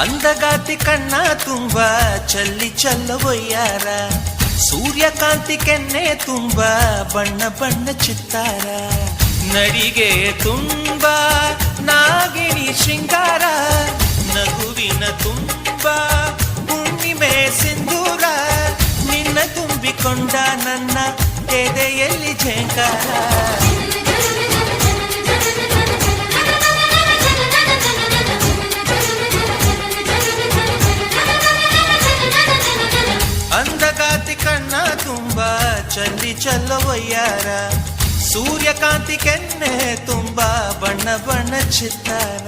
ಅಂದಗಾತಿ ಕಣ್ಣ ತುಂಬ ಚಲ್ಲಿ ಚಲ್ಲವೊಯ್ಯಾರ, ಸೂರ್ಯಕಾಂತಿ ಕೆನ್ನೆ ತುಂಬ ಬಣ್ಣ ಬಣ್ಣ ಚಿತ್ತಾರ, ನಡಿಗೆ ತುಂಬ ನಾಗಿಣಿ ಶೃಂಗಾರ, ನಗುವಿನ ತುಂಬ ಹುಣ್ಣಿಮೆ ಸಿಂಧೂರ, ನಿನ್ನ ತುಂಬಿಕೊಂಡ ನನ್ನ ಎದೆಯಲ್ಲಿ ಝೇಂಕಾರ. ಅಂದಗಾತಿ ಕಣ್ಣ ತುಂಬ ಚಲ್ಲಿ ಚಲ್ಲವೊಯ್ಯಾರ, ಸೂರ್ಯಕಾಂತಿ ಕೆನ್ನೆ ತುಂಬ ಬಣ್ಣ ಬಣ್ಣ ಚಿತ್ತಾರ.